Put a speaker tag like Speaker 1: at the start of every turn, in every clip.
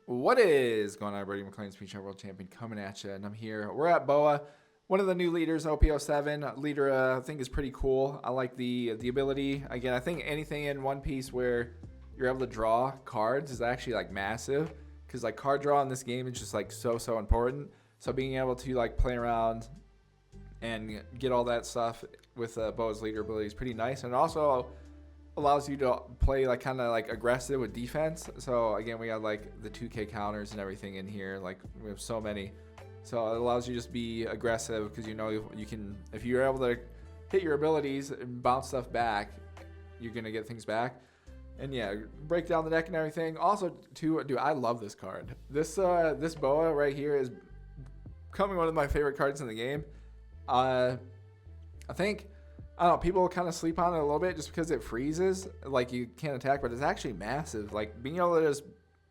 Speaker 1: What is going on, everybody? McLean's Speech World Champion coming at you, and I'm here. We're at Boa. One of the new leaders, OP07. Leader, I think, is pretty cool. I like the ability. Again, I think anything in One Piece where you're able to draw cards is actually like massive, because like card draw in this game is just like so important. So being able to like play around and get all that stuff with Boa's leader ability is pretty nice, and also allows you to play like kind of like aggressive with defense. So again, we got like the 2K counters and everything in here. Like we have so many, so it allows you to just be aggressive because you know you can, if you're able to hit your abilities and bounce stuff back, you're gonna get things back. And yeah, break down the deck and everything. Also, too, dude, I love this card. This Boa right here is becoming one of my favorite cards in the game. I think, I don't know, people kind of sleep on it a little bit just because it freezes, like you can't attack, but it's actually massive. Like being able to just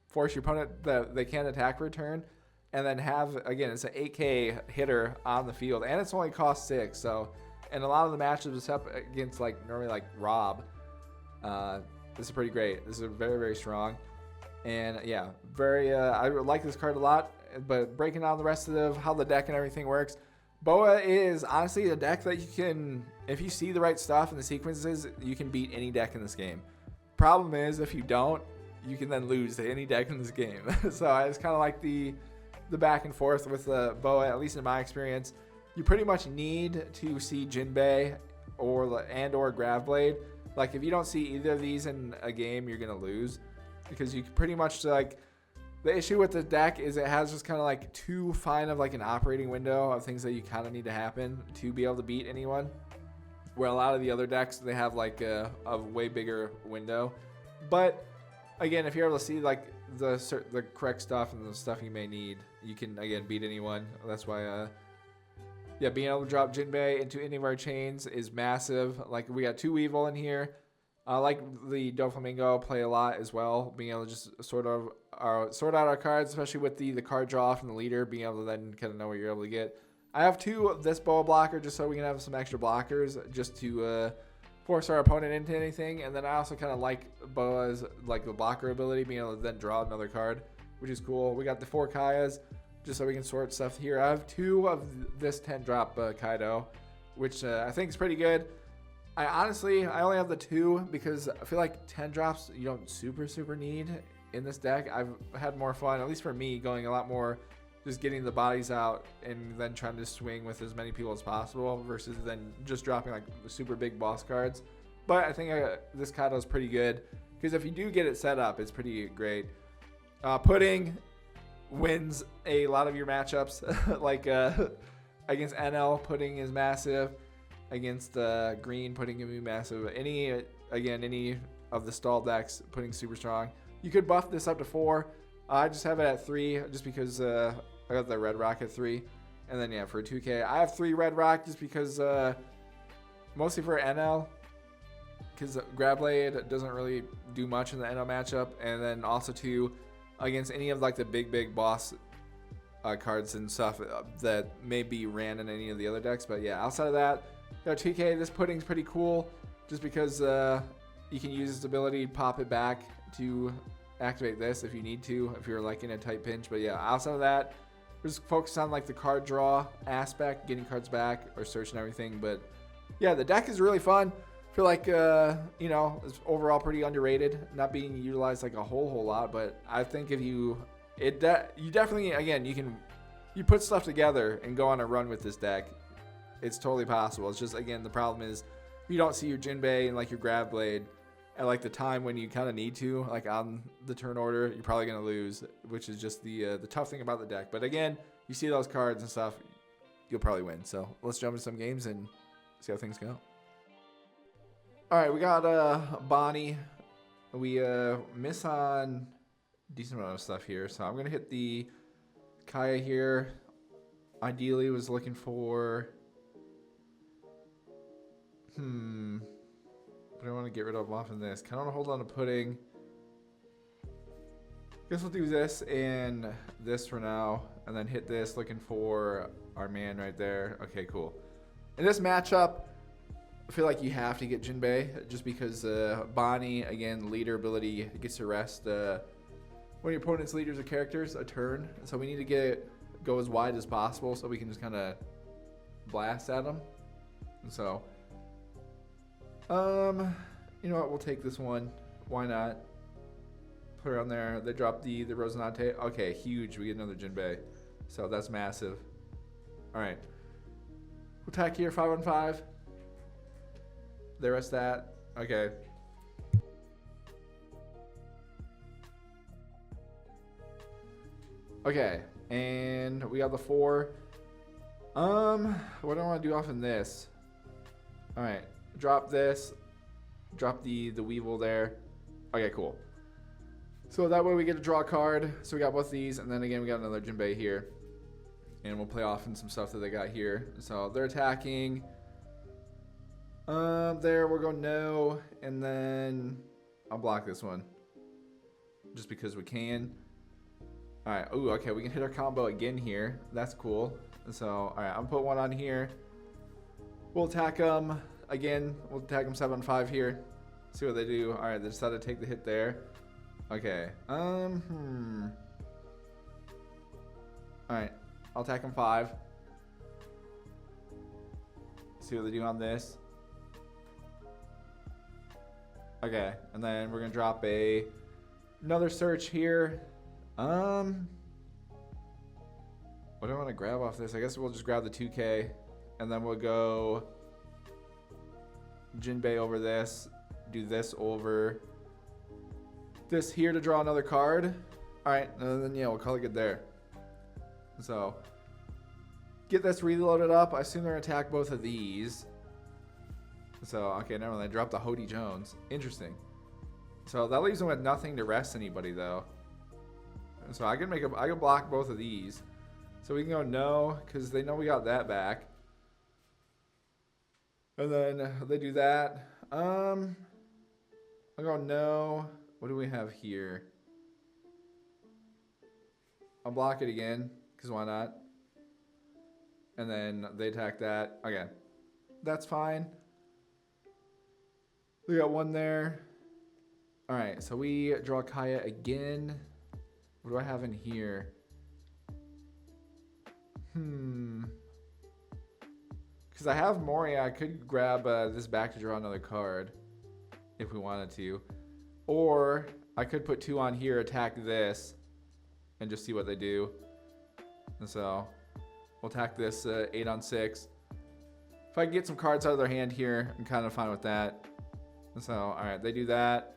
Speaker 1: force your opponent that they can't attack for a turn, and then have, again, it's an 8K hitter on the field, and it's only cost 6. So, and a lot of the matches is up against like normally like Rob. This is pretty great. This is very strong, and yeah, very. I like this card a lot. But breaking down the rest of how the deck and everything works, Boa is honestly a deck that you can, if you see the right stuff and the sequences, you can beat any deck in this game. Problem is, if you don't, you can then lose to any deck in this game. So it's kind of like the back and forth with the Boa, at least in my experience. You pretty much need to see Jinbei or Graveblade. Like if you don't see either of these in a game, you're gonna lose, because you can pretty much like. The issue with the deck is it has just kind of like too fine of like an operating window of things that you kind of need to happen to be able to beat anyone. Where a lot of the other decks, they have like a way bigger window. But again, if you're able to see like the correct stuff and the stuff you may need, you can again beat anyone. That's why yeah, being able to drop Jinbei into any of our chains is massive. Like we got 2 Evil in here. I like the Doflamingo play a lot as well, being able to just sort out our cards, especially with the card draw from the leader, being able to then kind of know what you're able to get. I have 2 of this Boa blocker just so we can have some extra blockers just to force our opponent into anything. And then I also kind of like Boa's like the blocker ability, being able to then draw another card, which is cool. We got the 4 Kayas just so we can sort stuff here. I have 2 of this 10 drop Kaido, which I think is pretty good. I only have the 2 because I feel like 10 drops you don't super need in this deck. I've had more fun, at least for me, going a lot more just getting the bodies out and then trying to swing with as many people as possible versus then just dropping like super big boss cards. But I think this Kaido is pretty good because if you do get it set up, it's pretty great. Pudding wins a lot of your matchups. Like against Enel, Pudding is massive. Against green, Pudding can be massive. Any of the stall decks, Pudding super strong. You could buff this up to 4. I just have it at 3 just because I got the red rock at 3. And then yeah, for 2K, I have 3 red rock just because mostly for NL, because Graveblade doesn't really do much in the NL matchup, and then also 2 against any of like the big boss cards and stuff that may be ran in any of the other decks. But yeah, outside of that. 2K, this Pudding's pretty cool just because you can use this ability to pop it back to activate this if you need to, if you're like in a tight pinch. But yeah, outside of that, we're just focused on like the card draw aspect, getting cards back or searching everything. But yeah, the deck is really fun. I feel like you know, it's overall pretty underrated, not being utilized like a whole lot. But I think if you definitely, again, you put stuff together and go on a run with this deck. It's totally possible. It's just, again, the problem is if you don't see your Jinbei and like your Graveblade at like the time when you kind of need to, like on the turn order, you're probably going to lose, which is just the tough thing about the deck. But again, you see those cards and stuff, you'll probably win. So let's jump into some games and see how things go. All right, we got Bonney. We miss on a decent amount of stuff here. So I'm going to hit the Kaya here. Ideally was looking for... But I want to get rid of off in this. Kind of want to hold on to Pudding. Guess we'll do this and this for now. And then hit this, looking for our man right there. Okay, cool. In this matchup, I feel like you have to get Jinbei just because Bonney, again, leader ability, gets to rest when your opponent's leaders or characters a turn. So we need to go as wide as possible so we can just kind of blast at them. And so, you know what? We'll take this one. Why not? Put her on there. They drop the Rosinante. Okay, huge. We get another Jinbei. So that's massive. All right. We'll attack here, 5 on 5. They rest that. Okay. Okay, and we got the 4. What do I want to do off in this? All right, drop this. Drop the Weevil there. Okay, cool. So that way we get to draw a card. So we got both these, and then again we got another Jinbei here. And we'll play off in some stuff that they got here. So they're attacking. There we'll go no, and then I'll block this one. Just because we can. Alright, ooh, okay, we can hit our combo again here. That's cool. So, alright, I'm gonna put one on here. We'll attack them again. We'll attack them 7 on 5 here. See what they do. Alright, they decided to take the hit there. Okay. Alright, I'll attack them 5. See what they do on this. Okay, and then we're gonna drop another search here. What do I want to grab off this? I guess we'll just grab the 2K, and then we'll go Jinbei over this, do this over this here to draw another card. All right, and then yeah, we'll call it good there. So get this reloaded up. I assume they're gonna attack both of these. So okay, never mind. I dropped the Hody Jones. Interesting. So that leaves them with nothing to rest anybody though. So I can block both of these. So we can go no, because they know we got that back. And then they do that. I'll go no. What do we have here? I'll block it again, because why not? And then they attack that. Okay. That's fine. We got one there. Alright, so we draw Kaya again. What do I have in here? Because I have Moria, I could grab this back to draw another card if we wanted to. Or I could put 2 on here, attack this, and just see what they do. And so we'll attack this 8 on 6. If I can get some cards out of their hand here, I'm kind of fine with that. And so, alright, they do that.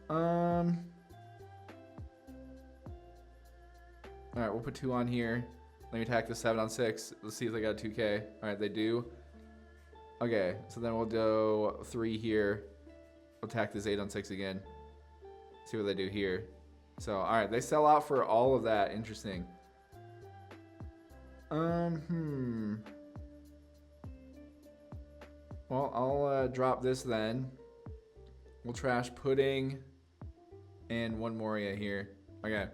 Speaker 1: Alright, we'll put 2 on here. Let me attack the 7 on 6. Let's see if they got a 2K. Alright, they do. Okay, so then we'll go 3 here. We'll attack this 8 on 6 again. See what they do here. So, alright, they sell out for all of that. Interesting. Well, I'll drop this then. We'll trash Pudding and 1 Moria here. Okay.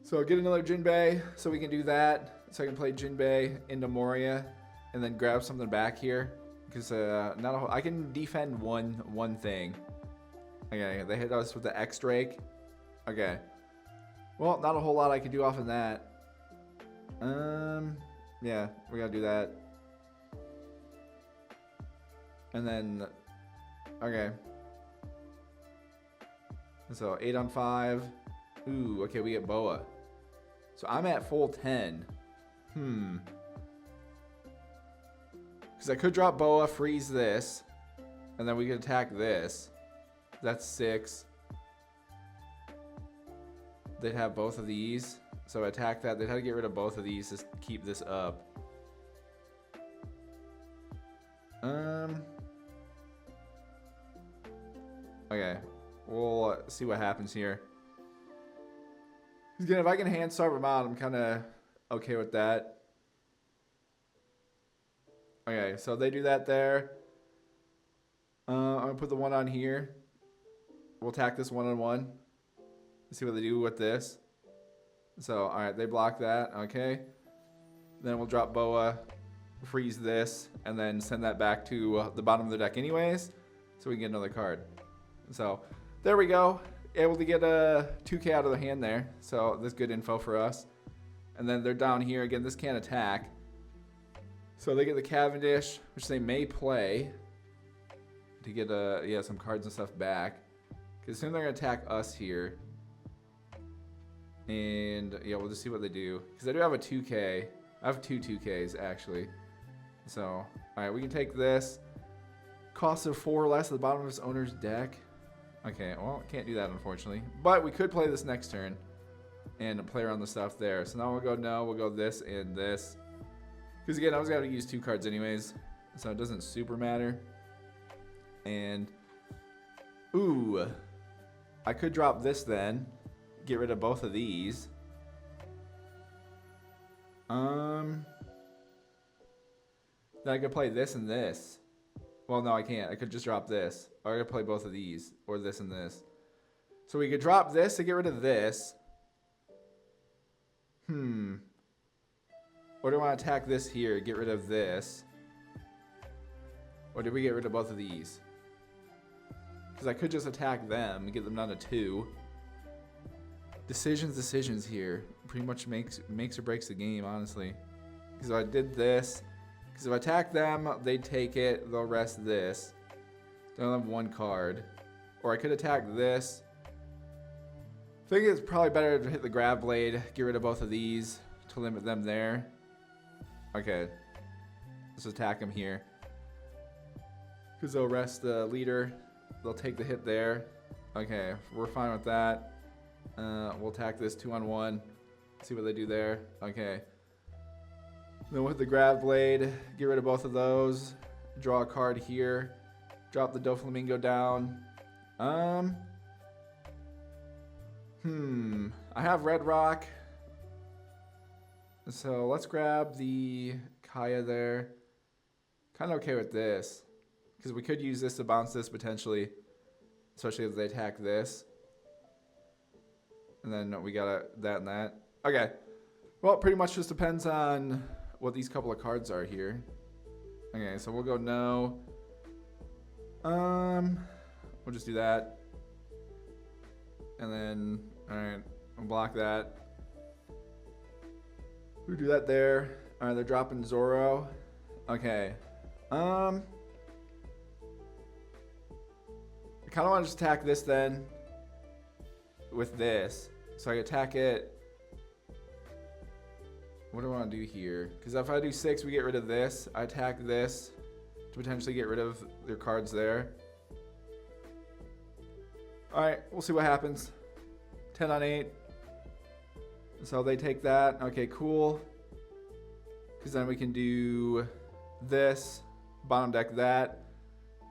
Speaker 1: So get another Jinbei so we can do that. So I can play Jinbei into Moria and then grab something back here. Because I can defend one thing. Okay, they hit us with the X-Drake. Okay. Well, not a whole lot I can do off of that. Yeah, we gotta do that. And then, okay. So 8 on 5. Ooh, okay, we get Boa. So I'm at full 10. Because I could drop Boa, freeze this, and then we could attack this. That's 6. They'd have both of these. So attack that. They'd have to get rid of both of these to keep this up. Okay. We'll see what happens here. Again, if I can hand starve them out, I'm kind of okay with that. Okay, so they do that there. I'm going to put the 1 on here. We'll attack this 1-on-1. See what they do with this. So, alright, they block that. Okay. Then we'll drop Boa, freeze this, and then send that back to the bottom of the deck anyways. So we can get another card. So, there we go. able to get a 2K out of their hand there. So that's good info for us. And then they're down here. Again, this can't attack. So they get the Cavendish, which they may play to get some cards and stuff back. Because soon they're going to attack us here. And yeah, we'll just see what they do. Because I do have a 2K. I have 2 2Ks actually. So, alright, we can take this. Cost of 4 less at the bottom of his owner's deck. Okay, well, can't do that unfortunately. But we could play this next turn and play around the stuff there. So now we'll go no, we'll go this and this. Because again, I was going to use 2 cards anyways. So it doesn't super matter. And, ooh, I could drop this then. Get rid of both of these. Then I could play this and this. Well, no, I can't. I could just drop this. Or I could play both of these. Or this and this. So we could drop this to get rid of this. Or do I want to attack this here, get rid of this? Or did we get rid of both of these? Because I could just attack them and get them down to 2. Decisions here. Pretty much makes or breaks the game, honestly. Because if I did this, because if I attack them, they'd take it, they'll rest this. They'll have 1 card. Or I could attack this. I think it's probably better to hit the grab blade, get rid of both of these to limit them there. Okay. Let's attack them here. Because they'll rest the leader. They'll take the hit there. Okay, we're fine with that. We'll attack this 2-on-1. See what they do there. Okay. Then with the grab blade, get rid of both of those. Draw a card here. Drop the Doflamingo down. I have Red Rock. So let's grab the Kaya there. Kind of okay with this. Because we could use this to bounce this potentially. Especially if they attack this. And then we got that and that. Okay. Well, it pretty much just depends on what these couple of cards are here. Okay, so we'll go no. We'll just do that. And then, alright, we'll block that. We'll do that there. Alright, they're dropping Zoro. Okay. I kind of want to just attack this then. With this. So I attack it. What do I want to do here? Because if I do 6, we get rid of this. I attack this to potentially get rid of their cards there. Alright, we'll see what happens. 10 on 8. So they take that. Okay, cool. Because then we can do this. Bottom deck that.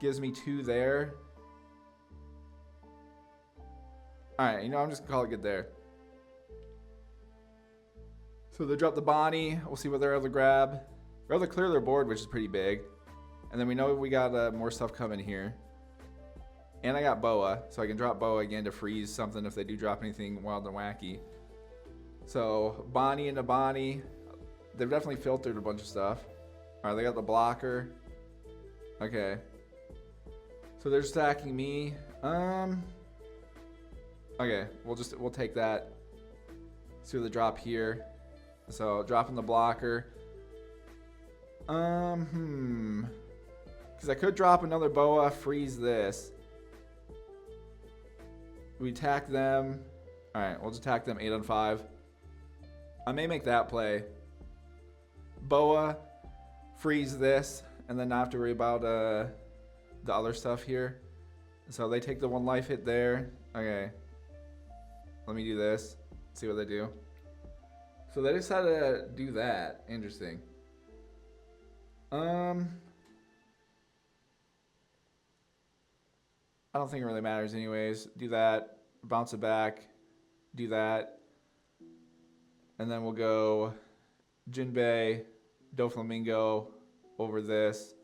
Speaker 1: Gives me 2 there. Alright, I'm just going to call it good there. So they drop the Bonney. We'll see what they're able to grab. They're able to clear their board, which is pretty big. And then we know we got more stuff coming here. And I got Boa, so I can drop Boa again to freeze something if they do drop anything wild and wacky. So Bonney into Bonney. They've definitely filtered a bunch of stuff. Alright, they got the blocker. Okay. So they're stacking me. Okay, we'll take that. See what the drop here. So dropping the blocker. Because I could drop another Boa, freeze this. We attack them. Alright, we'll just attack them 8 on 5. I may make that play. Boa, freeze this, and then not have to worry about the other stuff here. So they take the 1 life hit there. Okay. Let me do this. See what they do. So they decided to do that. Interesting. I don't think it really matters anyways. Do that. Bounce it back. Do that. And then we'll go Jinbei, Doflamingo over this.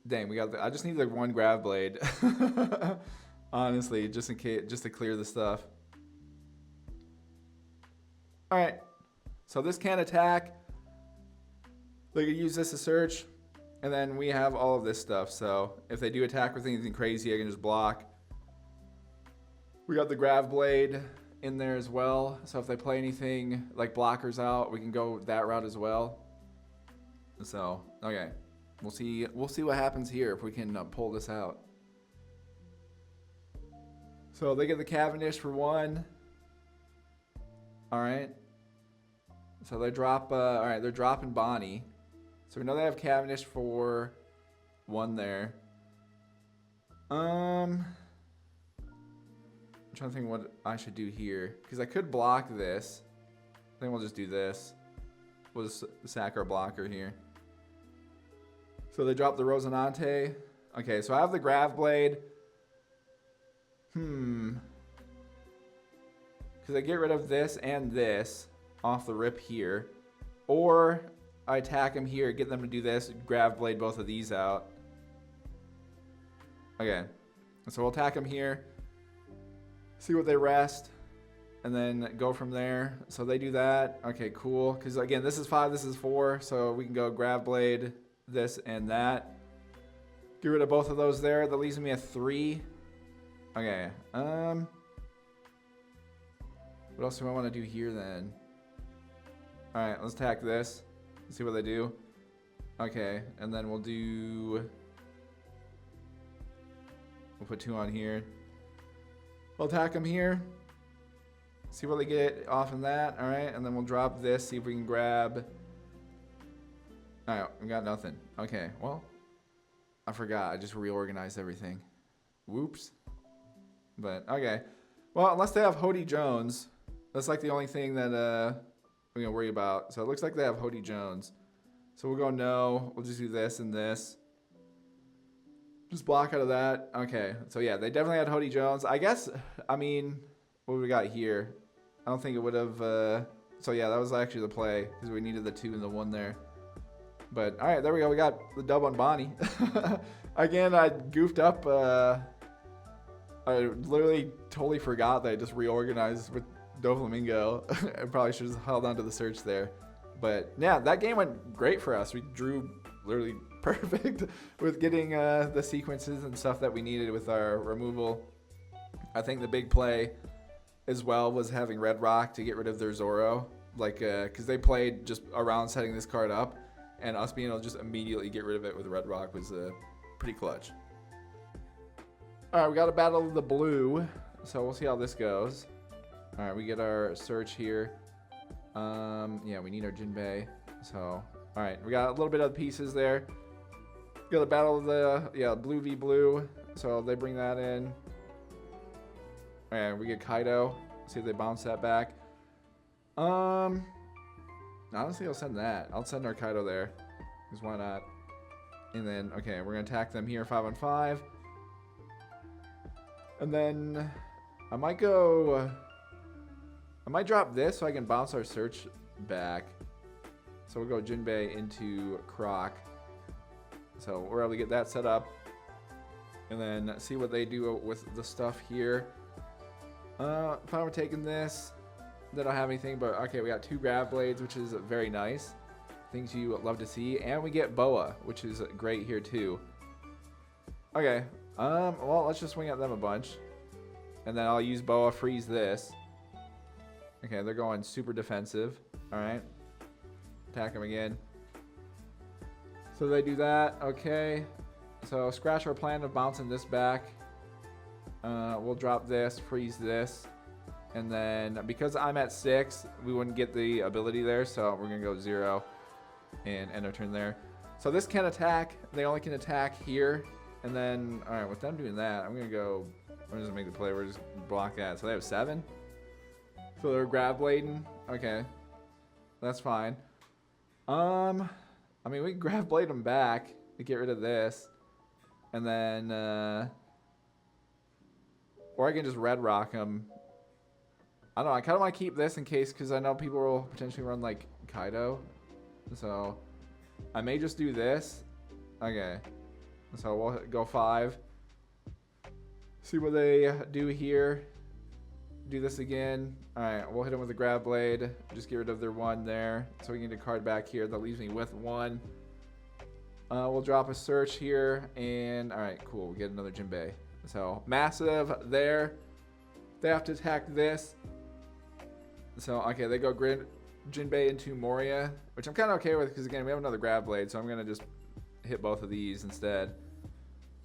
Speaker 1: Dang, we got I just need like 1 grab blade. Honestly, just in case, just to clear the stuff. Alright. So this can attack. They can use this to search. And then we have all of this stuff. So if they do attack with anything crazy, I can just block. We got the Grav Blade in there as well. So if they play anything like blockers out, we can go that route as well. So, okay. We'll see what happens here if we can pull this out. So they get the Cavendish for 1. All right. So they drop, all right, they're dropping Bonney. So we know they have Cavendish for 1 there. I'm trying to think what I should do here. Because I could block this. I think we'll just do this. We'll just sack our blocker here. So they drop the Rosinante. Okay, so I have the Grav Blade. Because I get rid of this and this off the rip here. Or I attack them here, get them to do this, Grav Blade both of these out. Okay, so we'll attack them here. See what they rest. And then go from there. So they do that. Okay, cool. Because again, this is 5, this is 4. So we can go Grav Blade, this and that. Get rid of both of those there. That leaves me a 3. Okay. What else do I want to do here then? Alright, let's attack this. See what they do. Okay, and then we'll put 2 on here. We'll attack them here. See what they get off of that. Alright, and then we'll drop this. See if we can grab. Alright, we got nothing. Okay, well, I forgot. I just reorganized everything. Whoops. But, okay. Well, unless they have Hody Jones, that's like the only thing that we're going to worry about. So it looks like they have Hody Jones. So we'll go no. We'll just do this and this. Just block out of that. Okay. So yeah, they definitely had Hody Jones. I guess, I mean, what we got here? I don't think it would have. So yeah, that was actually the play because we needed the 2 and the 1 there. But all right, there we go. We got the dub on Bonney. Again, I goofed up. I literally totally forgot that I just reorganized with Doflamingo. I probably should have held on to the search there. But yeah, that game went great for us. We drew literally perfect with getting the sequences and stuff that we needed with our removal. I think the big play as well was having Red Rock to get rid of their Zoro. Like, because they played just around setting this card up. And us being able to just immediately get rid of it with Red Rock was pretty clutch. Alright, we got a Battle of the Blue. So we'll see how this goes. Alright, we get our search here. Yeah, we need our Jinbei. So, alright, we got a little bit of pieces there. Got the Battle of the, blue v blue. So they bring that in. Alright, we get Kaido. See if they bounce that back. Honestly, I'll send that. I'll send our Kaido there. Because why not? And then, okay, we're going to attack them here 5 on 5. And then I might go. I might drop this so I can bounce our search back. So we'll go Jinbei into Croc. So we're able to get that set up. And then see what they do with the stuff here. If I were taking this, they don't have anything, but okay, we got 2 Grav Blades, which is very nice. Things you love to see. And we get Boa, which is great here too. Okay. Well, let's just swing at them a bunch. And then I'll use Boa, freeze this. Okay, they're going super defensive. Alright. Attack them again. So they do that. Okay. So scratch our plan of bouncing this back. We'll drop this, freeze this. And then because I'm at 6, we wouldn't get the ability there. So we're going to go 0 and end our turn there. So this can attack. They only can attack here. And then, all right, with them doing that, I'm going to go, we're just make the play. We're just block that. So they have 7. So they're Grav Blading. Okay. That's fine. I mean, we can Grav Blade them back to get rid of this. And then, or I can just Red Rock them. I don't know. I kind of want to keep this in case, because I know people will potentially run like Kaido. So I may just do this. Okay. So we'll go 5. See what they do here. Do this again. Alright, we'll hit them with a Grav Blade. Just get rid of their 1 there. So we can get a card back here. That leaves me with 1. We'll drop a search here. And alright, cool. We'll get another Jinbei. So massive there. They have to attack this. So, okay, they go Jinbei into Moria, which I'm kind of okay with because, again, we have another grab blade, so I'm going to just hit both of these instead.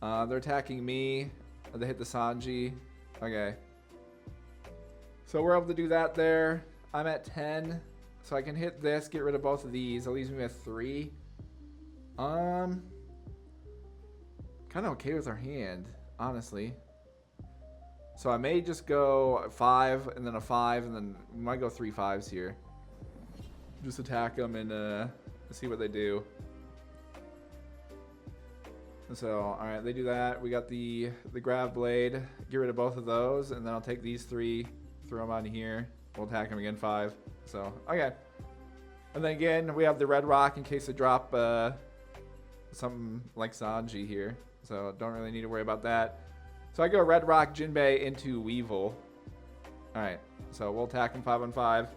Speaker 1: They're attacking me. They hit the Sanji. Okay. So we're able to do that there. I'm at 10. So I can hit this, get rid of both of these. That leaves me with 3. Kind of okay with our hand, honestly. So I may just go 5 and then a 5, and then we might go 3 5s here. Just attack them and see what they do. So, alright, they do that. We got the grab blade. Get rid of both of those, and then I'll take these 3, throw them on here. We'll attack them again 5. So, okay. And then again, we have the red rock in case they drop something like Sanji here. So, don't really need to worry about that. So, I go red rock Jinbei into Weevil. Alright, so we'll attack him 5 on 5.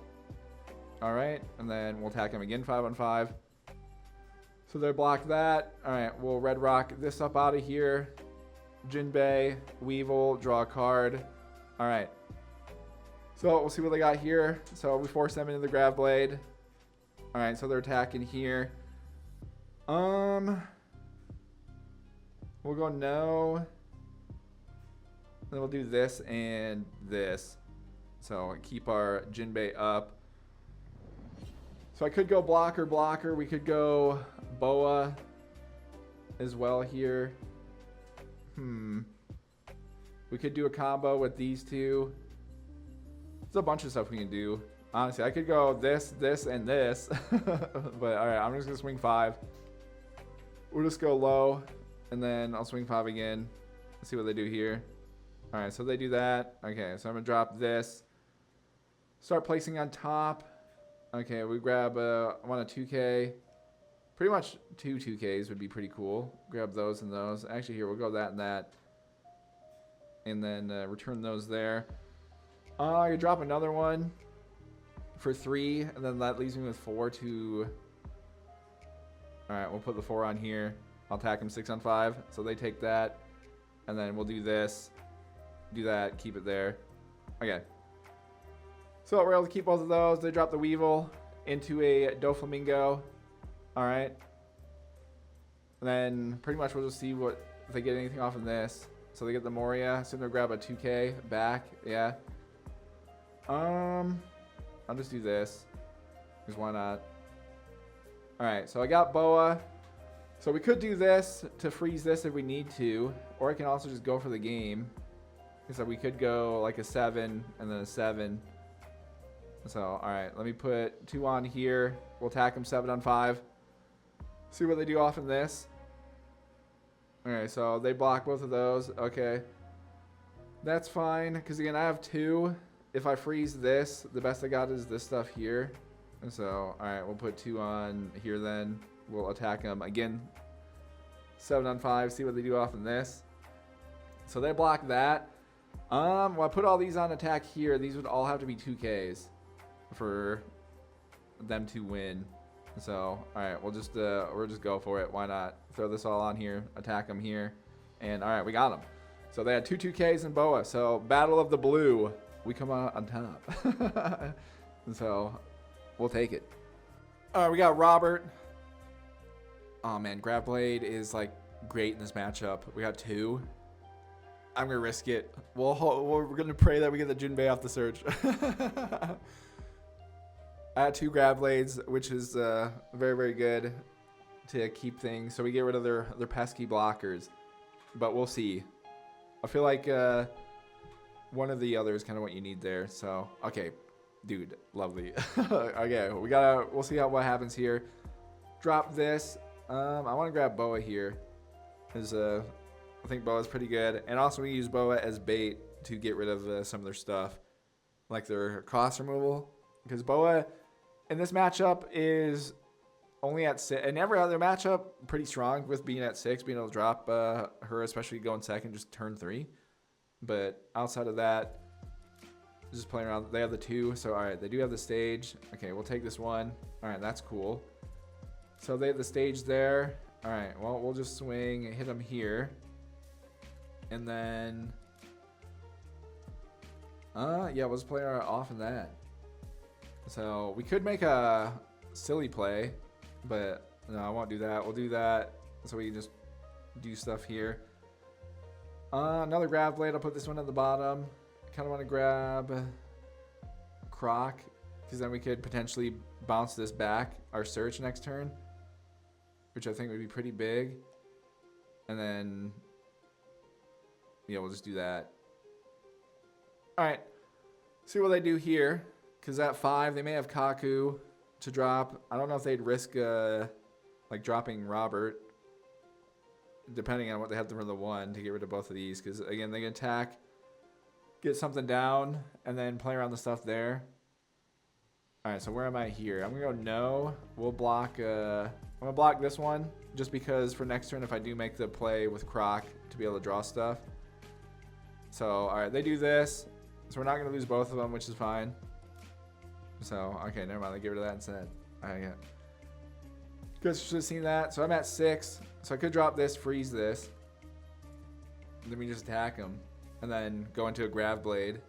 Speaker 1: Alright, and then we'll attack him again 5 on 5. So they block that. Alright, we'll red rock this up out of here. Jinbei, Weevil, draw a card. Alright. So we'll see what they got here. So we force them into the grab blade. Alright, so they're attacking here. We'll go no. Then we'll do this and this. So keep our Jinbei up. So I could go blocker. We could go Boa as well here. We could do a combo with these two. There's a bunch of stuff we can do. Honestly, I could go this, and this. But alright, I'm just going to swing 5. We'll just go low. And then I'll swing 5 again. Let's see what they do here. Alright, so they do that. Okay, so I'm going to drop this. Start placing on top. Okay, we grab, I want a 2K. Pretty much 2 2Ks would be pretty cool. Grab those and those. Actually, here, we'll go that and that. And then return those there. I could drop another one for 3. And then that leaves me with 4 to... Alright, we'll put the 4 on here. I'll attack them 6 on 5. So they take that. And then we'll do this. Do that. Keep it there. Okay. So we're able to keep both of those. They drop the Weevil into a Doflamingo. Alright. And then pretty much we'll just see what if they get anything off of this. So they get the Moria. So they'll grab a 2K back. Yeah. I'll just do this. Because why not? Alright, so I got Boa. So we could do this to freeze this if we need to. Or I can also just go for the game. So we could go like a 7 and then a 7. So, alright, let me put 2 on here. We'll attack them 7 on 5. See what they do off in this. Alright, so they block both of those. Okay. That's fine, because again, I have 2. If I freeze this, the best I got is this stuff here. And so, alright, we'll put 2 on here then. We'll attack them again 7 on 5. See what they do off in this. So they block that. Well, I put all these on attack here. These would all have to be 2Ks for them to win. So, alright, we'll just go for it. Why not? Throw this all on here, attack them here, and alright, we got them. So they had 2 2Ks in Boa. So Battle of the Blue, we come out on top. And so we'll take it. Alright, we got Robert. Oh man, Grab Blade is like great in this matchup. We got 2. I'm gonna risk it. We're gonna pray that we get the Jinbei off the surge. I had 2 grab blades, which is very, very good to keep things. So we get rid of their pesky blockers. But we'll see. I feel like one of the other is kind of what you need there. So, okay. Dude, lovely. Okay, we'll see what happens here. Drop this. I want to grab Boa here. Because I think Boa's pretty good. And also we use Boa as bait to get rid of some of their stuff. Like their cost removal. Because Boa in this matchup is only at 6. And every other matchup, pretty strong with being at 6. Being able to drop her, especially going second, just turn 3. But outside of that, just playing around. They have the 2. So, alright, they do have the stage. Okay, we'll take this one. Alright, that's cool. So they have the stage there. Alright, well, we'll just swing and hit them here. And then Yeah, let's play off of that. So we could make a silly play, but no, I won't do that. We'll do that so we can just do stuff here. Another grab blade. I'll put this one at the bottom. Kind of want to grab Croc, because then we could potentially bounce this back, our search next turn, which I think would be pretty big. And then, yeah, we'll just do that. All right, see what they do here, because at 5 they may have Kaku to drop. I don't know if they'd risk like dropping Robert, depending on what they have for the 1 to get rid of both of these, because again they can attack, get something down, and then play around the stuff there. All right, so where am I here? I'm gonna go no. We'll block. I'm gonna block this one just because for next turn, if I do make the play with Croc to be able to draw stuff. So all right, they do this, so we're not gonna lose both of them, which is fine. So okay, never mind. They get rid of that instead. All right, yeah. Good, should have seen that. So I'm at 6. So I could drop this, freeze this, and then we just attack them, and then go into a grab blade.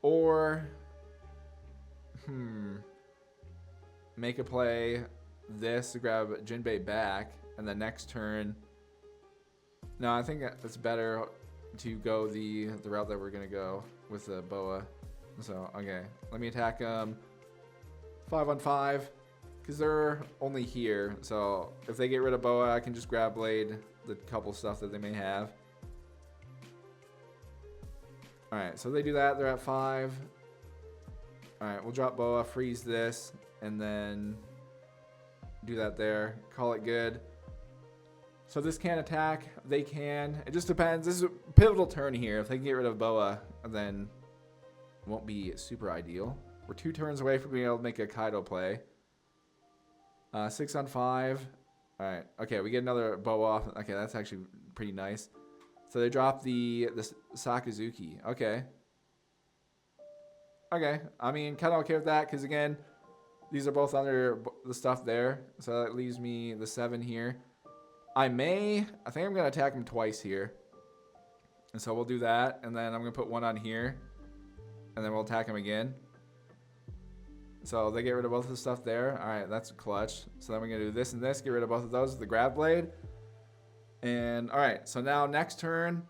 Speaker 1: Or make a play this to grab Jinbei back, and the next turn. No, I think it's better to go the route that we're gonna go with the Boa. So okay, let me attack them 5 on 5 because they're only here. So if they get rid of Boa, I can just grab blade the couple stuff that they may have. All right, so they do that. They're at 5. All right, we'll drop Boa, freeze this, and then do that there. Call it good. So this can attack. They can. It just depends. This is a pivotal turn here. If they can get rid of Boa, then it won't be super ideal. We're 2 turns away from being able to make a Kaido play. 6 on 5. All right. Okay, we get another Boa off. Okay, that's actually pretty nice. So they drop the Sakazuki. Okay. Okay. I mean, kind of okay with that because, again, these are both under the stuff there. So that leaves me the 7 here. I think I'm going to attack him twice here. And so we'll do that. And then I'm going to put 1 on here. And then we'll attack him again. So they get rid of both of the stuff there. All right, that's clutch. So then we're going to do this and this. Get rid of both of those with the grab blade. And all right, so now next turn.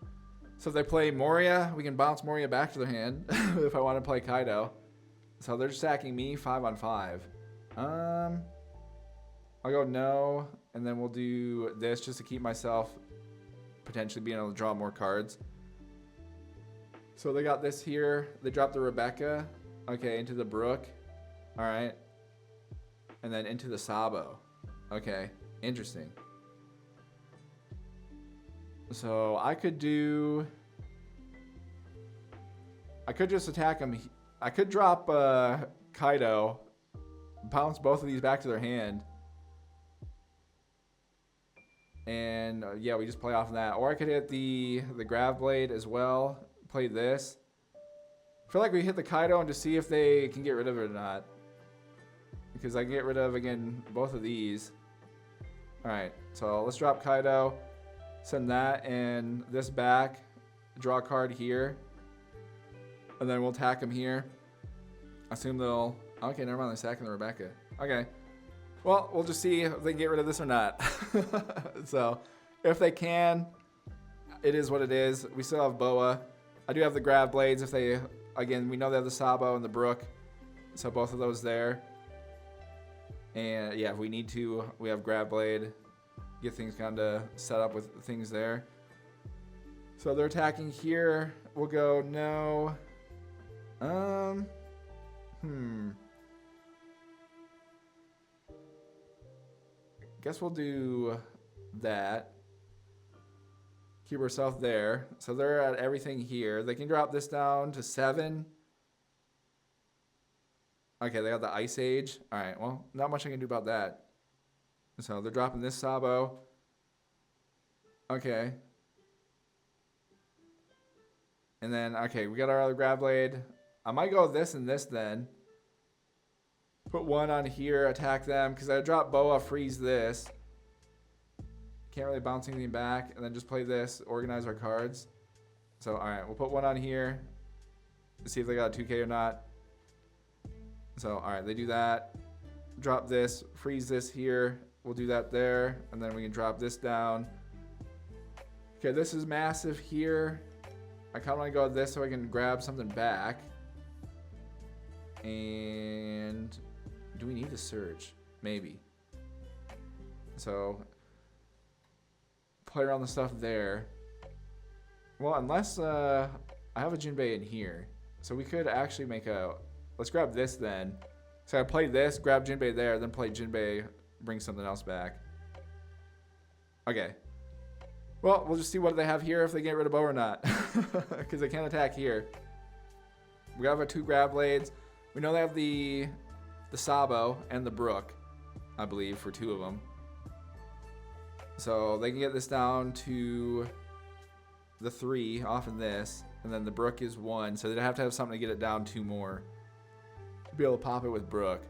Speaker 1: So if they play Moria, we can bounce Moria back to their hand if I want to play Kaido. So they're stacking me 5 on 5. I'll go no. And then we'll do this just to keep myself potentially being able to draw more cards. So they got this here. They dropped the Rebecca. Okay, into the Brook. All right. And then into the Sabo. Okay, interesting. So I could just attack him. I could drop Kaido, bounce both of these back to their hand. And yeah, we just play off of that. Or I could hit the grab blade as well. Play this. I feel like we hit the Kaido and just see if they can get rid of it or not. Because I can get rid of, again, both of these. Alright, so let's drop Kaido. Send that and this back. Draw a card here. And then we'll attack them here. Assume they'll... Okay, never mind. They're sacking the Rebecca. Okay. Well, we'll just see if they can get rid of this or not. So, if they can, it is what it is. We still have Boa. I do have the grab blades. If they... Again, we know they have the Sabo and the Brook. So, both of those there. And, yeah, if we need to, we have grab blade. Get things kind of set up with things there. So, they're attacking here. We'll go no. Guess we'll do that. Keep ourselves there. So they're at everything here. They can drop this down to 7. Okay, they got the Ice Age. All right, well, not much I can do about that. So they're dropping this Sabo. Okay. And then, okay, we got our other grab blade. I might go this and this then. Put 1 on here, attack them, because I drop Boa, freeze this. Can't really bounce anything back, and then just play this, organize our cards. So, all right, we'll put one on here. See if they got a 2K or not. So, all right, they do that. Drop this, freeze this here. We'll do that there, and then we can drop this down. Okay, this is massive here. I kind of want to go with this so I can grab something back. And do we need to search? Maybe. So, play around the stuff there. Well, unless I have a Jinbei in here. So we could actually make a... Let's grab this then. So I play this, grab Jinbei there, then play Jinbei, bring something else back. Okay. Well, we'll just see what they have here, if they get rid of Bow or not. Because they can't attack here. We have our 2 grab blades. We know they have the Sabo and the Brook, I believe, for 2 of them. So they can get this down to the 3 off in this, and then the Brook is 1, so they'd have to have something to get it down 2 more. Be able to pop it with Brook.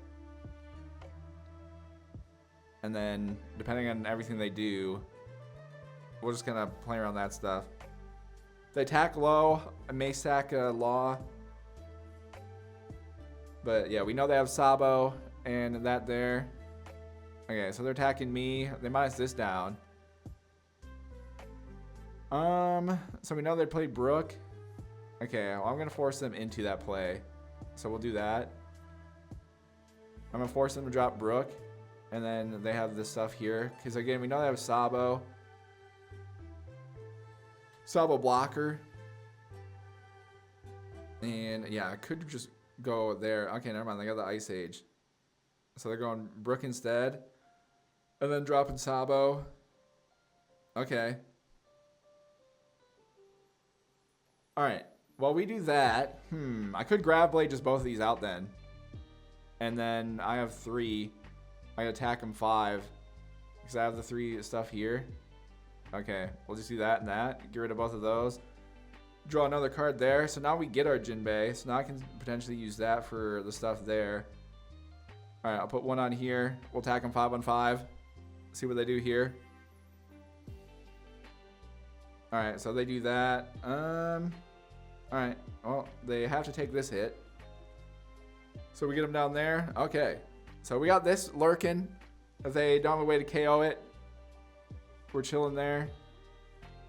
Speaker 1: And then, depending on everything they do, we're just gonna play around that stuff. If they attack low, I may sack Law. But yeah, we know they have Sabo and that there. Okay, so they're attacking me. They minus this down. So we know they play Brook. Okay, well, I'm gonna force them into that play. So we'll do that. I'm gonna force them to drop Brook. And then they have this stuff here. Because again, we know they have Sabo. Sabo blocker. And yeah, I could just go there. Okay, never mind. They got the Ice Age. So they're going Brook instead. And then dropping Sabo. Okay. Alright. While we do that, I could grab blade just both of these out then. And then I have 3. I can attack them 5. Because I have the 3 stuff here. Okay, we'll just do that and that. Get rid of both of those. Draw another card there. So now we get our Jinbei. So now I can potentially use that for the stuff there. Alright, I'll put 1 on here. We'll attack them 5 on 5. See what they do here. Alright, so they do that. Alright, well, they have to take this hit. So we get them down there. Okay, so we got this lurking. If they don't have a way to KO it, we're chilling there.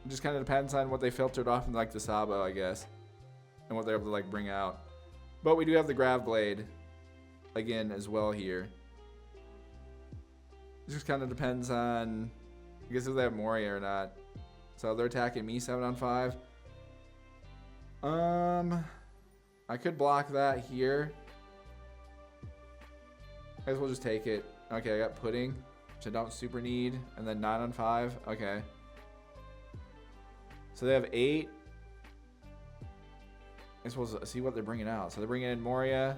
Speaker 1: It just kind of depends on what they filtered off in like the Sabo, I guess. And what they're able to like bring out. But we do have the Grav Blade again as well here. It just kind of depends on, I guess, if they have Moria or not. So they're attacking me 7 on 5. I could block that here. I guess we'll just take it. Okay, I got Pudding, which I don't super need. And then 9 on 5. Okay. So they have 8. I guess we'll see what they're bringing out. So they're bringing in Moria.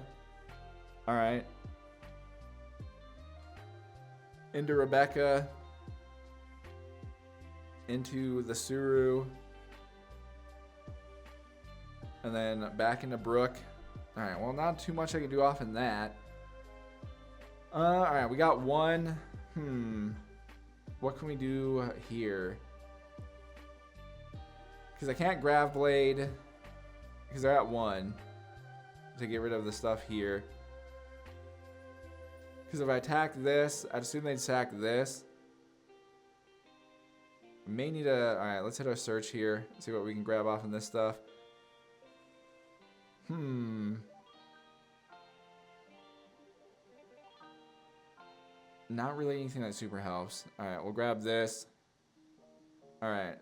Speaker 1: Alright. Into Rebecca. Into the Suru. And then back into Brook. Alright, well, not too much I can do off in that. Alright, we got 1. What can we do here? Because I can't Grav Blade. Because they're at 1. To get rid of the stuff here. Because if I attack this, I'd assume they'd sack this. May need a... Alright, let's hit our search here. See what we can grab off in this stuff. Not really anything that super helps. Alright, we'll grab this. Alright,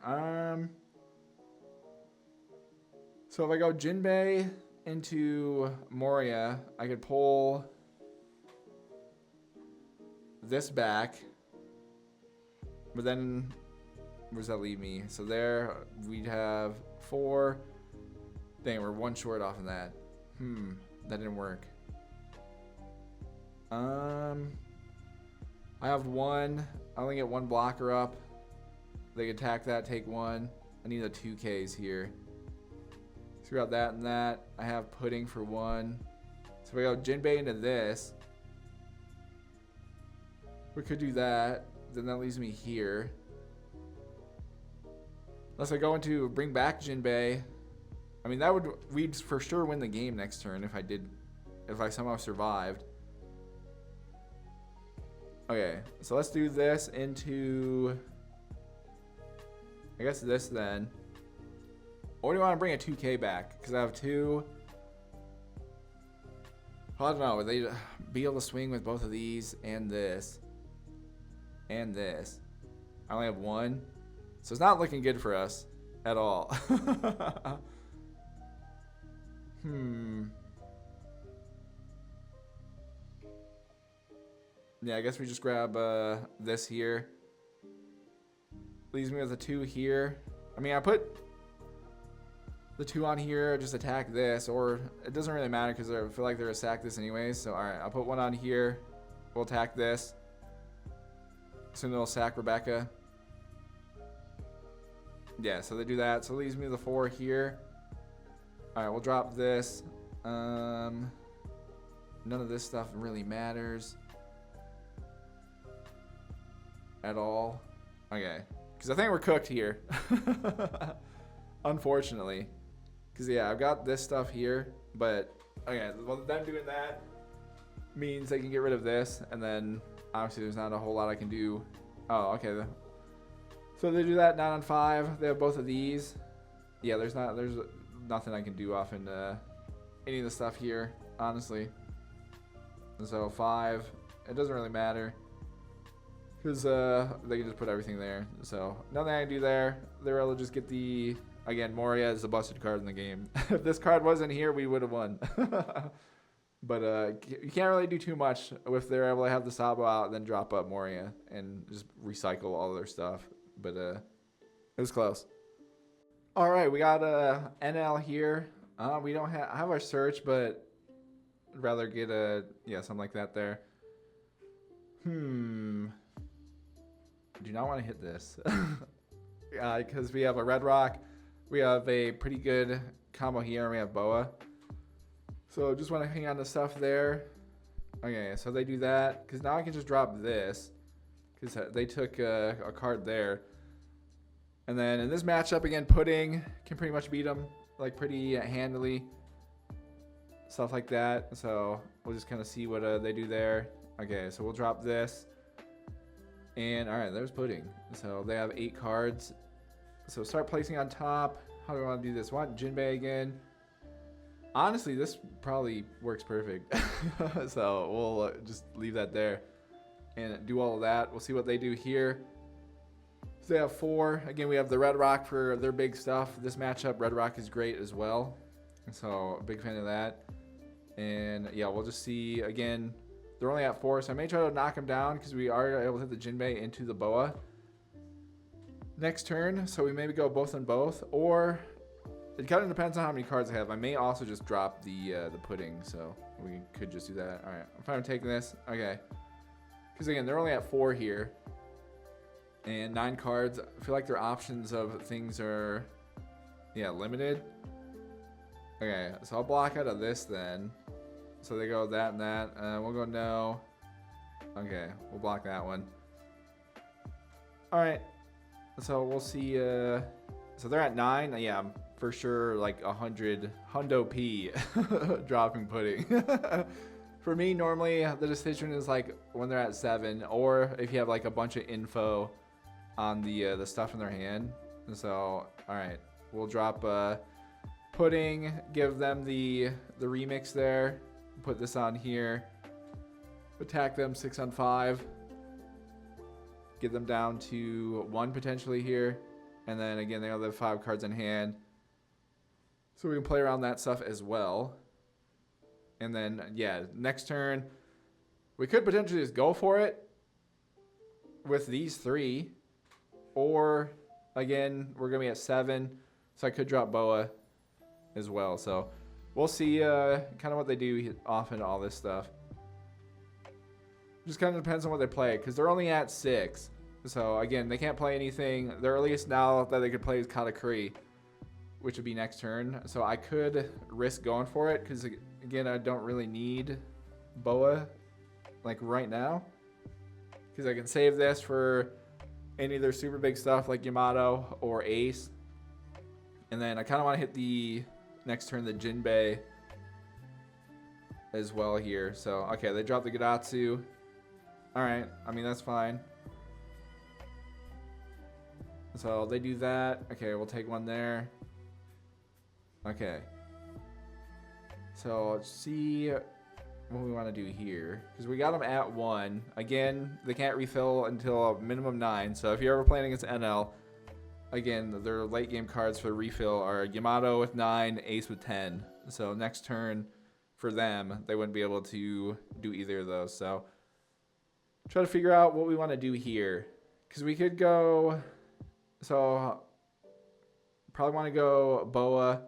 Speaker 1: so if I go Jinbei into Moria, I could pull this back. But then, where does that leave me? So there, we'd have 4. Dang, we're 1 short off of that. That didn't work. I have 1. I only get 1 blocker up. They can attack that, take 1. I need the 2Ks here. So we got that and that. I have Pudding for 1. So if I go Jinbei into this, we could do that. Then that leaves me here. Unless I go into bring back Jinbei. I mean, we'd for sure win the game next turn if I somehow survived. Okay, so let's do this into, I guess this then. Or do you want to bring a 2K back? Because I have 2. I don't know. Would they be able to swing with both of these and this? And this. I only have 1. So it's not looking good for us at all. Yeah, I guess we just grab this here. Leaves me with a 2 here. I mean, I put the 2 on here, just attack this, or it doesn't really matter because I feel like they're gonna sack this anyways. So, all right, I'll put 1 on here. We'll attack this. Soon they'll sack Rebecca. Yeah, so they do that. So it leaves me with a 4 here. All right, we'll drop this. None of this stuff really matters at all. Okay, because I think we're cooked here. Unfortunately. Because, yeah, I've got this stuff here. But, okay, well, them doing that means they can get rid of this. And then, obviously, there's not a whole lot I can do. Oh, okay. So they do that 9 on 5. They have both of these. Yeah, there's nothing I can do off in any of the stuff here, honestly. And so 5, it doesn't really matter. Because they can just put everything there. So nothing I can do there. They're able to just get the... Again, Moria is the busted card in the game. If this card wasn't here, we would have won. But you can't really do too much if they're able to have the Sabo out and then drop up Moria and just recycle all their stuff. But it was close. All right, we got Enel here. We don't have our search, but I'd rather get something like that there. Do not want to hit this. Because we have a Red Rock. We have a pretty good combo here, and we have Boa. So just want to hang on to stuff there. Okay, so they do that. Because now I can just drop this. Because they took a card there. And then in this matchup, again, Pudding can pretty much beat them. Like, pretty handily. Stuff like that. So we'll just kind of see what they do there. Okay, so we'll drop this. And, alright, there's Pudding. So they have 8 cards. So start placing on top. How do I want to do this? Want Jinbei again? Honestly, this probably works perfect. So we'll just leave that there. And do all of that. We'll see what they do here. So they have 4. Again, we have the Red Rock for their big stuff. This matchup, Red Rock is great as well. So, big fan of that. And, yeah, we'll just see. Again, they're only at 4, so I may try to knock them down because we are able to hit the Jinbei into the Boa next turn. So we maybe go both on both. Or, it kind of depends on how many cards I have. I may also just drop the Pudding. So, we could just do that. All right, I'm fine with taking this. Okay. Because, again, they're only at 4 here. And 9 cards. I feel like their options of things are, limited. Okay, so I'll block out of this then. So they go that and that. We'll go no. Okay, we'll block that one. Alright. So we'll see. So they're at 9. Yeah, I'm for sure like 100 hundo P dropping Pudding. For me, normally the decision is like when they're at 7. Or if you have like a bunch of info on the stuff in their hand. So, alright. We'll drop Pudding, give them the remix there. Put this on here. Attack them 6 on 5. Get them down to 1 potentially here. And then again, they only have 5 cards in hand. So we can play around that stuff as well. And then, yeah, next turn, we could potentially just go for it with these 3. Or, again, we're going to be at 7. So I could drop Boa as well. So we'll see kind of what they do off and all this stuff. Just kind of depends on what they play. Because they're only at 6. So, again, they can't play anything. The earliest now that they could play is Katakuri, which would be next turn. So I could risk going for it. Because, again, I don't really need Boa, like, right now. Because I can save this for any of their super big stuff like Yamato or Ace. And then I kind of want to hit the next turn the Jinbei as well here. So, okay, they dropped the BATSU. Alright, I mean, that's fine. So, they do that. Okay, we'll take one there. Okay. So, let's see what we want to do here. Because we got them at 1. Again, they can't refill until a minimum 9. So, if you're ever playing against Enel, again, their late game cards for refill are Yamato with 9, Ace with 10. So, next turn for them, they wouldn't be able to do either of those. So, try to figure out what we want to do here. Because we could go... So, probably want to go Boa.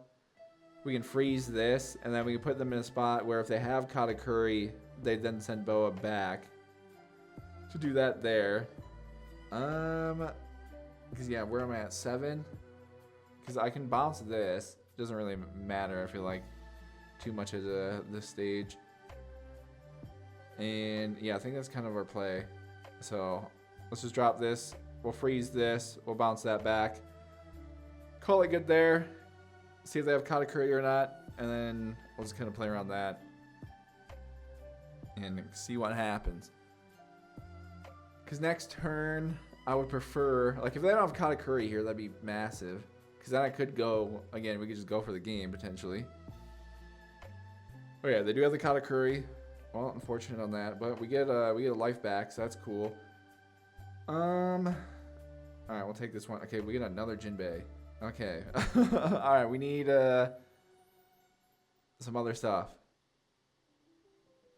Speaker 1: We can freeze this, and then we can put them in a spot where if they have Katakuri, they then send Boa back to do that there. Because, yeah, where am I at? 7? Because I can bounce this. Doesn't really matter, I feel like, too much at this stage. And, yeah, I think that's kind of our play. So, let's just drop this. We'll freeze this. We'll bounce that back. Call it good there. See if they have Katakuri or not. And then we'll just kind of play around that. And see what happens. Because next turn, I would prefer... Like, if they don't have Katakuri here, that'd be massive. Because then I could go... Again, we could just go for the game, potentially. Oh, yeah, they do have the Katakuri. Well, unfortunate on that. But we get a life back, so that's cool. Alright, we'll take this one. Okay, we get another Jinbei. Okay. Alright, we need some other stuff.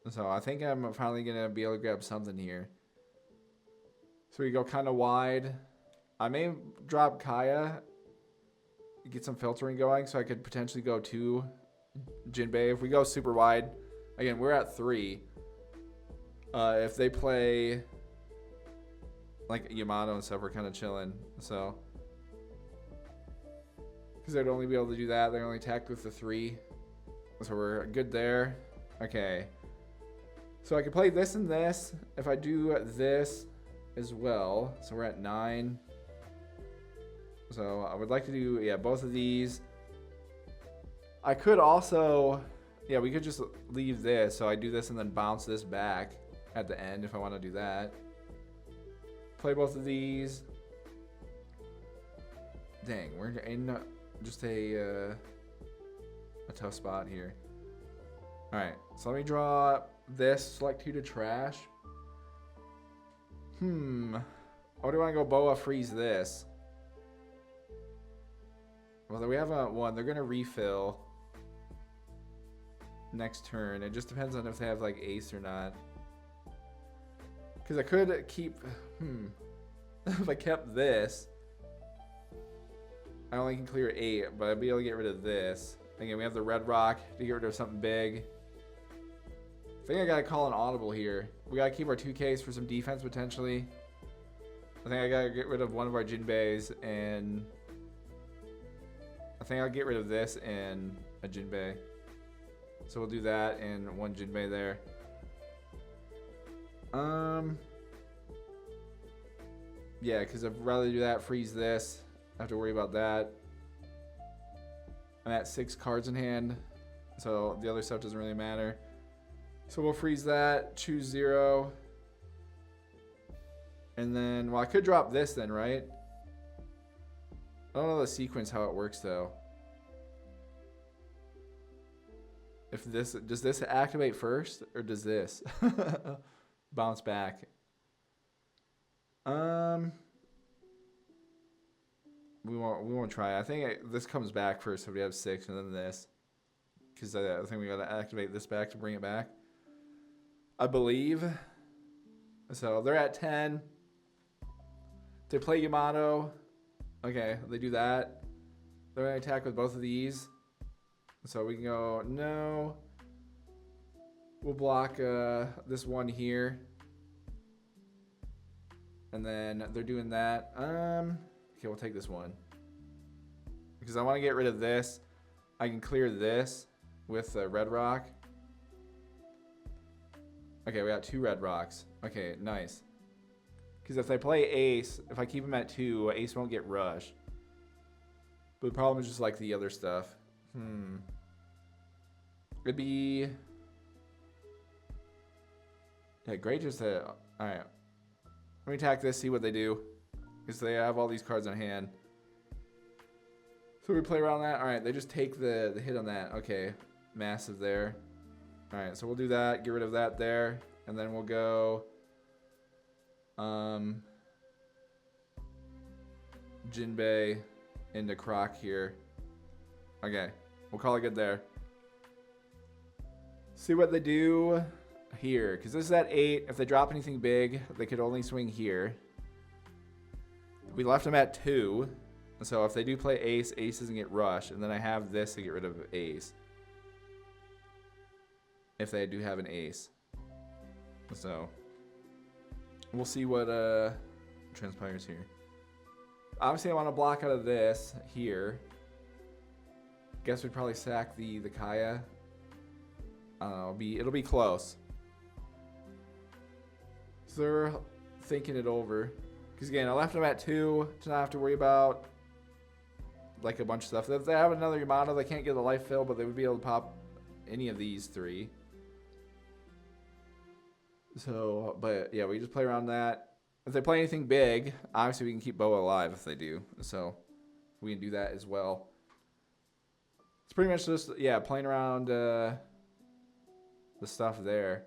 Speaker 1: So I think I'm finally gonna be able to grab something here. So we go kind of wide. I may drop Kaya, get some filtering going, so I could potentially go 2 Jinbei. If we go super wide, again, we're at 3. If they play like Yamato and stuff, we're kind of chilling. So, because they'd only be able to do that. They only attacked with the 3. So we're good there. Okay. So I can play this and this if I do this as well. So we're at 9. So I would like to do, yeah, both of these. I could also, yeah, we could just leave this. So I do this and then bounce this back at the end if I want to do that. Play both of these. Dang, we're in just a tough spot here. Alright, so let me draw this, select 2 to trash. Or do I want to go Boa, freeze this? Well, we have one. They're going to refill next turn. It just depends on if they have like Ace or not. Because I could keep... if I kept this, I only can clear 8, but I'd be able to get rid of this. Again, we have the red rock to get rid of something big. I think I gotta call an audible here. We gotta keep our 2Ks for some defense potentially. I think I gotta get rid of one of our Jinbeis, and I think I'll get rid of this and a Jinbei. So we'll do that and one Jinbei there. Yeah, because I'd rather do that, freeze this. I have to worry about that. I'm at 6 cards in hand, so the other stuff doesn't really matter. So we'll freeze that, choose 0. And then, well, I could drop this then, right? I don't know the sequence how it works though. If this, does this activate first or does this bounce back? We won't try. I think this comes back first, so we have 6 and then this. Because I think we gotta activate this back to bring it back, I believe. So they're at 10. They play Yamato. Okay, they do that. They're gonna attack with both of these. So we can go, no. We'll block this one here. And then they're doing that. Okay, we'll take this one. Because I want to get rid of this. I can clear this with red rock. Okay, we got 2 red rocks. Okay, nice. Because if they play Ace, if I keep them at 2, Ace won't get rushed. But the problem is just like the other stuff. It'd be... Yeah, great just to... Alright. Let me attack this, see what they do. Because they have all these cards in hand. So we play around that. Alright, they just take the hit on that. Okay. Massive there. Alright, so we'll do that. Get rid of that there. And then we'll go... Jinbei into Croc here. Okay. We'll call it good there. See what they do here. Because this is at 8. If they drop anything big, they could only swing here. We left them at 2. So if they do play ace, ace doesn't get rushed. And then I have this to get rid of ace. If they do have an ace. So we'll see what transpires here. Obviously I want to block out of this here. Guess we'd probably sack the Kaya. I don't know, it'll be close. So they're thinking it over. Because again, I left them at 2 to not have to worry about like a bunch of stuff. If they have another Yamato, they can't get the life fill, but they would be able to pop any of these 3. So, but yeah, we just play around that. If they play anything big, obviously we can keep Boa alive if they do. So we can do that as well. It's pretty much just, yeah, playing around the stuff there.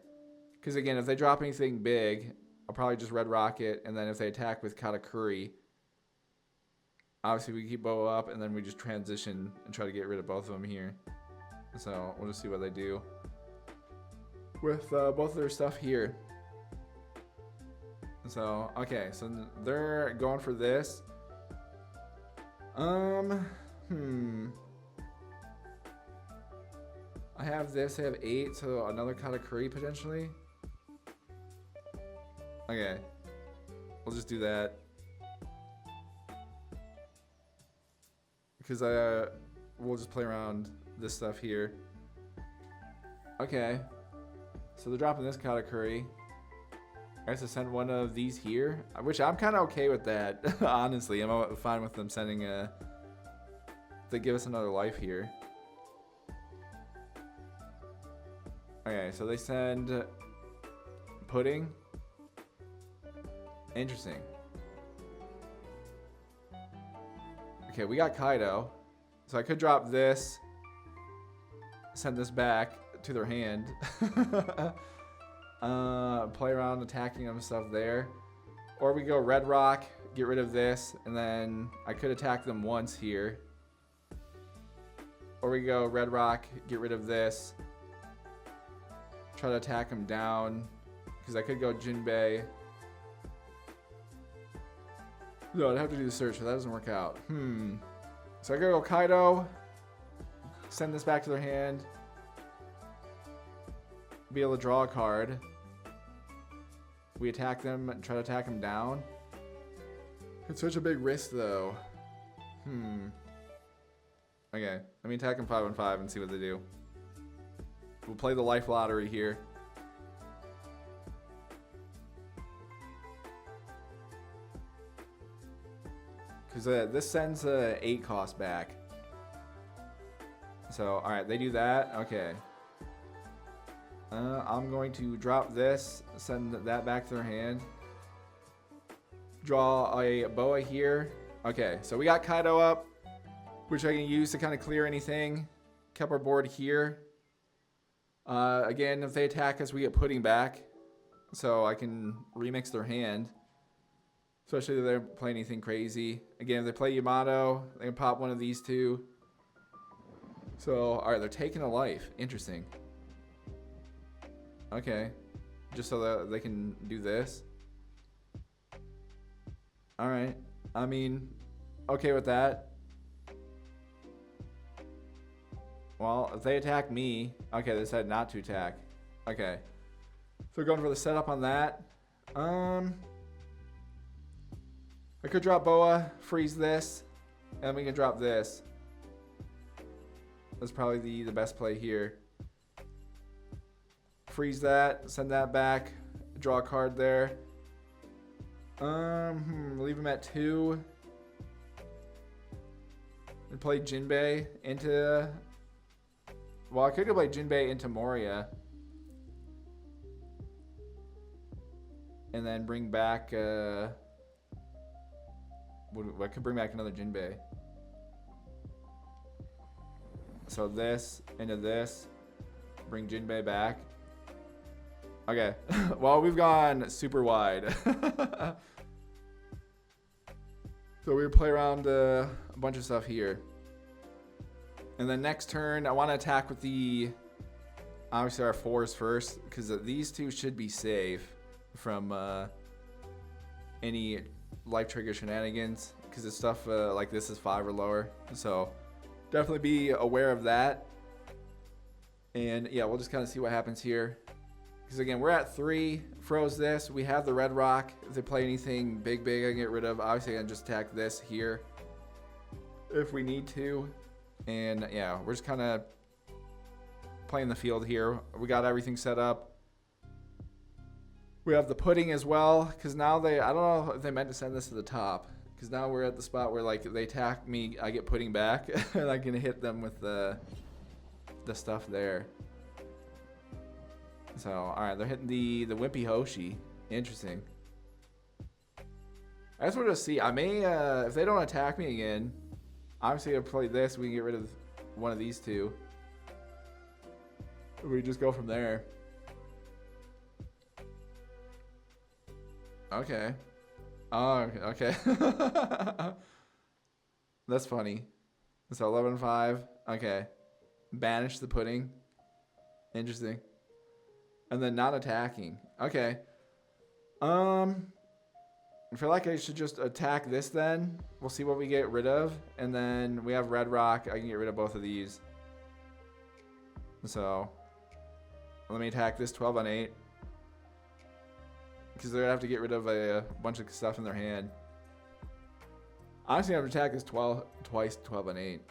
Speaker 1: Because again, if they drop anything big, I'll probably just Red Rocket. And then if they attack with Katakuri, obviously we keep Boa up. And then we just transition and try to get rid of both of them here. So we'll just see what they do with both of their stuff here. So, okay, so they're going for this. I have this, I have 8, so another Katakuri potentially. Okay. We'll just do that. Because we'll just play around this stuff here. Okay. So they're dropping this Katakuri. I guess to send one of these here, which I'm kind of okay with that. Honestly, I'm fine with them sending they give us another life here. Okay, so they send Pudding. Interesting. Okay, we got Kaido, so I could drop this, send this back to their hand. Play around attacking them stuff there. Or we go Red Rock, get rid of this, and then I could attack them once here. Or we go Red Rock, get rid of this. Try to attack them down. Because I could go Jinbei. No, I'd have to do the search, but that doesn't work out. So I gotta go Kaido. Send this back to their hand. Be able to draw a card. We attack them and try to attack them down. It's such a big risk though. Okay, let me attack them 5 on 5 and see what they do. We'll play the life lottery here. Because this sends 8 cost back. So, alright, they do that. Okay. I'm going to drop this, send that back to their hand. Draw a Boa here. Okay, so we got Kaido up, which I can use to kind of clear anything. Kept our board here. Again, if they attack us, we get Pudding back. So I can remix their hand. Especially if they're playing anything crazy. Again, if they play Yamato, they can pop one of these 2. So, alright, they're taking a life. Interesting. Okay. Just so that they can do this. Alright. I mean, okay with that. Well, if they attack me... Okay, they said not to attack. Okay. So going for the setup on that. I could drop Boa, freeze this, and we can drop this. That's probably the best play here. Freeze that, send that back, draw a card there. Leave him at 2. And play Jinbei into Well, I could go play Jinbei into Moria. And then bring back, I could bring back another Jinbei. So this into this. Bring Jinbei back. Okay. Well, we've gone super wide. So we play around a bunch of stuff here. And then next turn, I want to attack with the, obviously our 4s first, because these two should be safe from any life trigger shenanigans, because it's stuff like this is 5 or lower. So definitely be aware of that. And yeah, we'll just kind of see what happens here. Because again, we're at 3. Froze this. We have the red rock. If they play anything big, I can get rid of. Obviously, I can just attack this here if we need to. And yeah, we're just kind of playing the field here. We got everything set up. We have the pudding as well. Because now I don't know if they meant to send this to the top. Because now we're at the spot where like they attack me, I get pudding back. And I can hit them with the stuff there. So, alright, they're hitting the Wimpy Hoshi. Interesting. I just want to see. I may, if they don't attack me again, obviously I'll play this. We can get rid of one of these two. We just go from there. Okay. Oh, okay. That's funny. So 11-5. Okay. Banish the pudding. Interesting. And then not attacking. Okay. I feel like I should just attack this then. We'll see what we get rid of. And then we have red rock. I can get rid of both of these. So let me attack this 12 on 8. Because they're going to have to get rid of a bunch of stuff in their hand. Honestly, I'm going to attack this twice 12 on 8.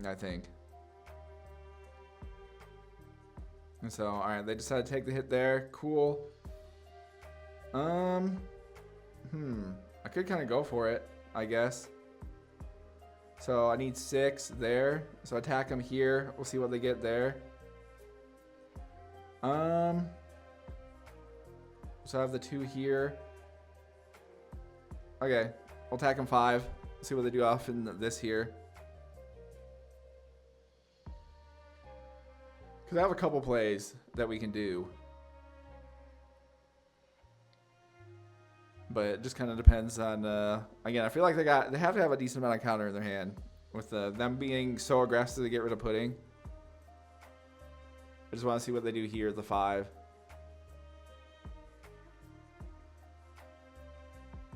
Speaker 1: I think. And so, alright, they decided to take the hit there. Cool. I could kind of go for it, I guess. So I need 6 there. So attack them here. We'll see what they get there. So I have the 2 here. Okay, we'll attack them 5. See what they do off in this here. Because I have a couple plays that we can do. But it just kind of depends on, again, I feel like they have to have a decent amount of counter in their hand. With them being so aggressive to get rid of pudding. I just want to see what they do here, the 5.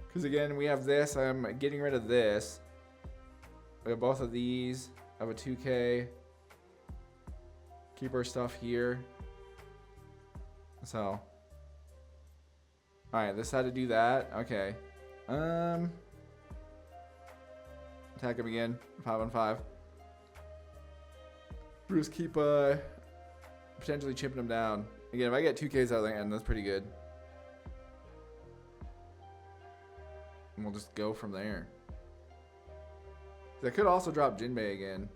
Speaker 1: Because again, we have this. I'm getting rid of this. We have both of these. I have a 2K. Keep our stuff here. So. Alright, this had to do that. Okay. Attack him again. 5 on 5. Bruce keep potentially chipping him down. Again, if I get 2Ks out of the end, that's pretty good. And we'll just go from there. I could also drop Jinbei again.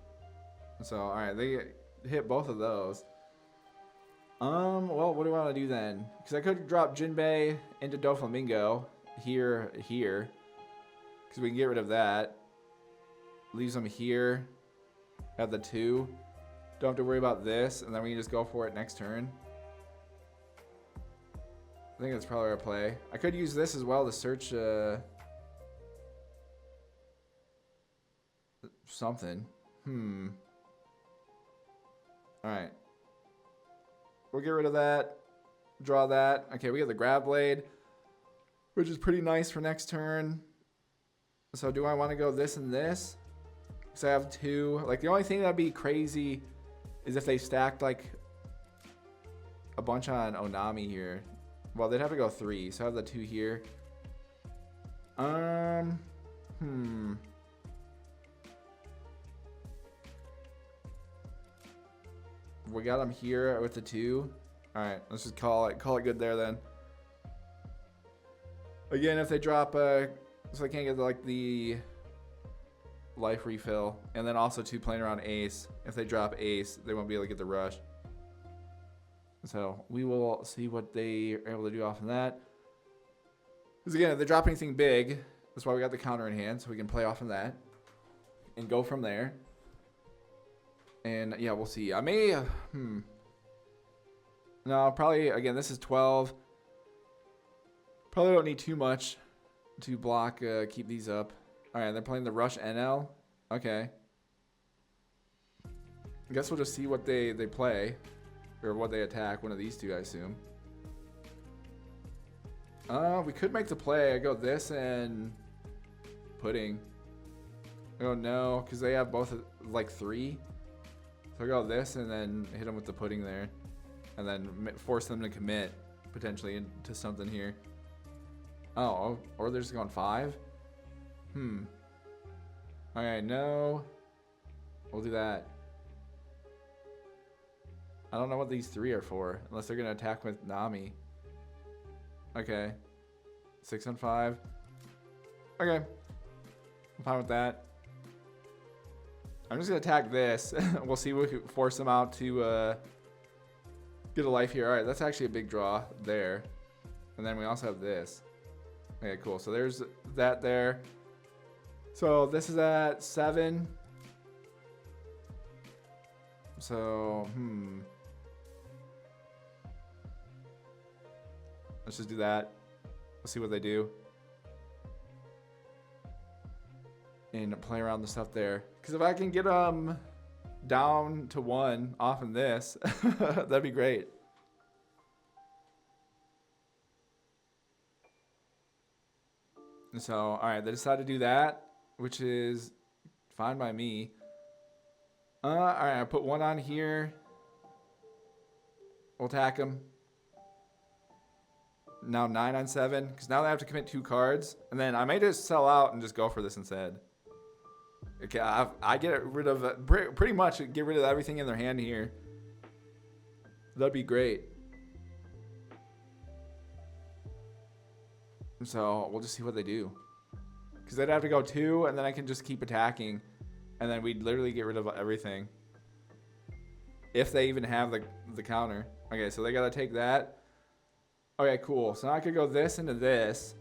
Speaker 1: So, alright, they hit both of those. Well, what do I want to do then? Because I could drop Jinbei into Doflamingo here. Because we can get rid of that. Leaves them here. Have the 2. Don't have to worry about this. And then we can just go for it next turn. I think that's probably our play. I could use this as well to search something. Alright. We'll get rid of that. Draw that. Okay, we have the grab blade, which is pretty nice for next turn. So do I want to go this and this? Because I have 2. Like, the only thing that'd be crazy is if they stacked, like, a bunch on Onami here. Well, they'd have to go 3. So I have the 2 here. We got them here with the 2. Alright, let's just call it good there then. Again, if they drop so they can't get like the life refill. And then also too playing around ace. If they drop ace, they won't be able to get the rush. So we will see what they are able to do off of that. Because again, if they drop anything big, that's why we got the counter in hand. So we can play off of that. And go from there. And yeah, we'll see. I may... No, probably, again, this is 12. Probably don't need too much to block, keep these up. Alright, they're playing the Rush Enel. Okay. I guess we'll just see what they play. Or what they attack. One of these two, I assume. We could make the play. I go this and pudding. Oh, no, because they have both, like, 3. So I go this and then hit them with the pudding there. And then force them to commit, potentially, into something here. Oh, or they're just going 5? Alright, no. We'll do that. I don't know what these 3 are for, unless they're going to attack with Nami. Okay. 6 on 5. Okay. I'm fine with that. I'm just going to attack this. We'll see if we can force them out to get a life here. Alright, that's actually a big draw there. And then we also have this. Okay, cool. So there's that there. So this is at 7. So, let's just do that. Let's see what they do. And play around the stuff there. Because if I can get them down to 1 off of this, that'd be great. And so, alright, they decided to do that, which is fine by me. Alright, I put 1 on here. We'll attack them. Now 9 on 7, because now they have to commit 2 cards. And then I may just sell out and just go for this instead. Okay, I get rid of, pretty much get rid of everything in their hand here. That'd be great. So we'll just see what they do. Because they'd have to go 2, and then I can just keep attacking. And then we'd literally get rid of everything. If they even have the counter. Okay, so they got to take that. Okay, cool. So now I could go this into this.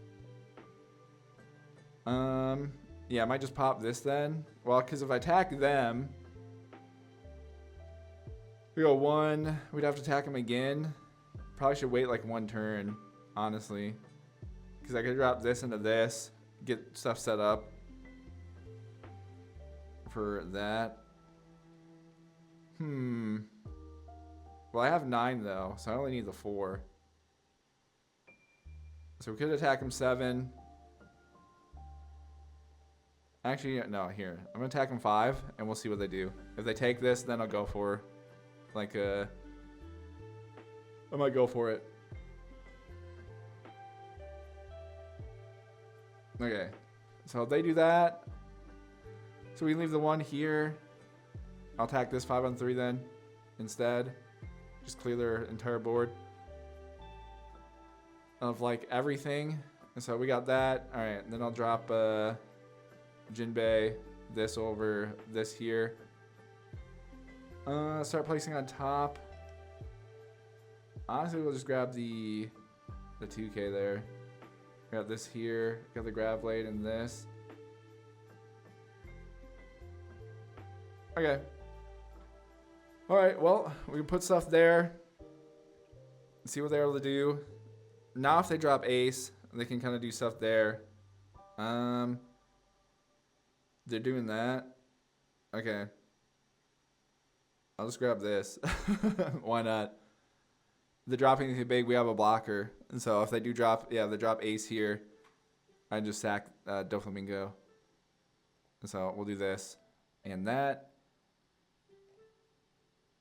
Speaker 1: Yeah, I might just pop this then. Well, because if I attack them, we go 1. We'd have to attack them again. Probably should wait like 1 turn, honestly. Because I could drop this into this, get stuff set up for that. Well, I have 9 though, so I only need the 4. So we could attack him 7. Actually, no, here. I'm going to attack him 5, and we'll see what they do. If they take this, then I'll go for, like, I might go for it. Okay. So they do that. So we leave the 1 here. I'll attack this 5 on 3 then, instead. Just clear their entire board of, like, everything. And so we got that. Alright, then I'll drop, Jinbei, this over this here. Start placing on top. Honestly, we'll just grab the 2K there. Got this here. Got the grab blade and this. Okay. Alright, well, we can put stuff there. See what they're able to do. Now if they drop ace, they can kind of do stuff there. They're doing that. Okay. I'll just grab this. Why not? If they're dropping anything big, we have a blocker. And so if they do drop, yeah, they drop ace here, I just sack Doflamingo. And so we'll do this and that.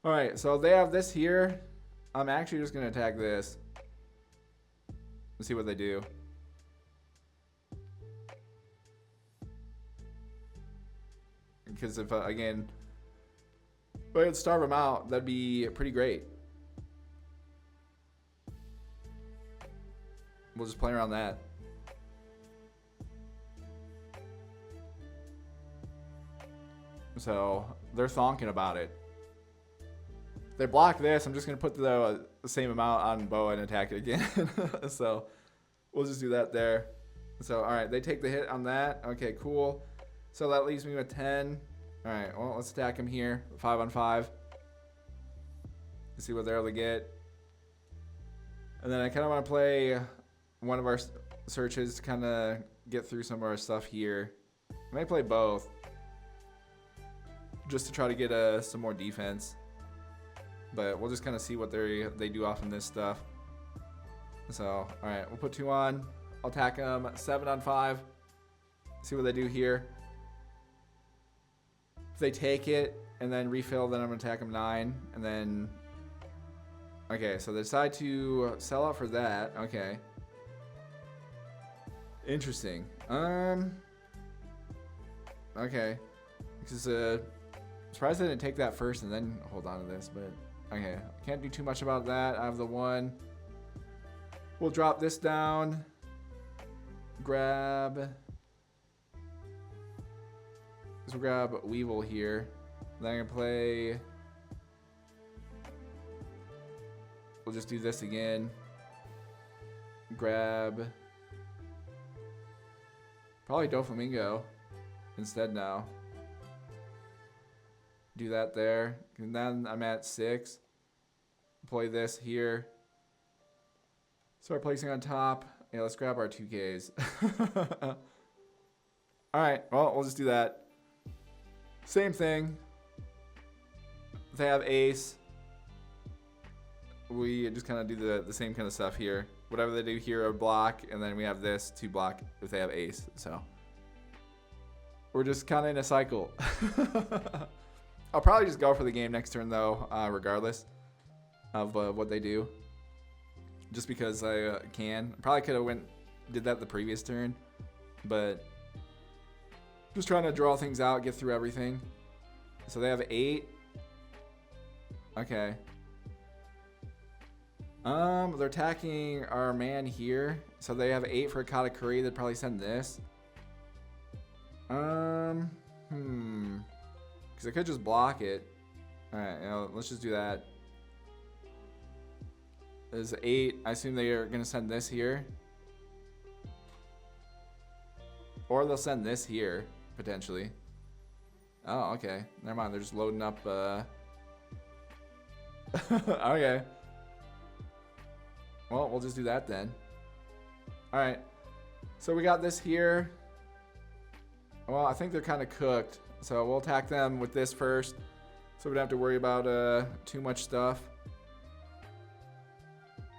Speaker 1: Alright, so they have this here. I'm actually just going to attack this. Let's see what they do. Because if, again, if I could starve them out, that'd be pretty great. We'll just play around that. So they're thonking about it. If they block this, I'm just going to put the same amount on Boa and attack it again. So we'll just do that there. So, all right, they take the hit on that. Okay, cool. So that leaves me with 10. All right, well, let's attack him here. 5 on 5. Let's see what they're able to get. And then I kind of want to play one of our searches to kind of get through some of our stuff here. I may play both just to try to get some more defense. But we'll just kind of see what they do off in this stuff. So, all right, we'll put 2 on. I'll attack them 7 on 5. See what they do here. If they take it and then refill, then I'm going to attack them 9. And then... Okay, so they decide to sell out for that. Okay. Interesting. Okay. Because I'm surprised I didn't take that first and then hold on to this, but okay. Can't do too much about that. I have the 1. We'll drop this down. Grab. So grab Weevil here. Then I'm gonna play. We'll just do this again. Grab. Probably Doflamingo instead now. Do that there. And then I'm at 6. Play this here. Start placing on top. Yeah, let's grab our 2Ks. Alright, well, we'll just do that. Same thing. They have ace. We just kind of do the same kind of stuff here. Whatever they do here, a block, and then we have this to block if they have ace. So we're just kind of in a cycle. I'll probably just go for the game next turn though, regardless of what they do. Just because I can. Probably could have did that the previous turn, but just trying to draw things out, get through everything. So they have 8. Okay. They're attacking our man here. So they have 8 for a Katakuri. They'd probably send this. Because I could just block it. Alright, let's just do that. There's 8. I assume they are going to send this here. Or they'll send this here, potentially. Oh, okay. Never mind. They're just loading up. Okay. Well, we'll just do that then. Alright. So we got this here. Well, I think they're kind of cooked. So we'll attack them with this first. So we don't have to worry about too much stuff.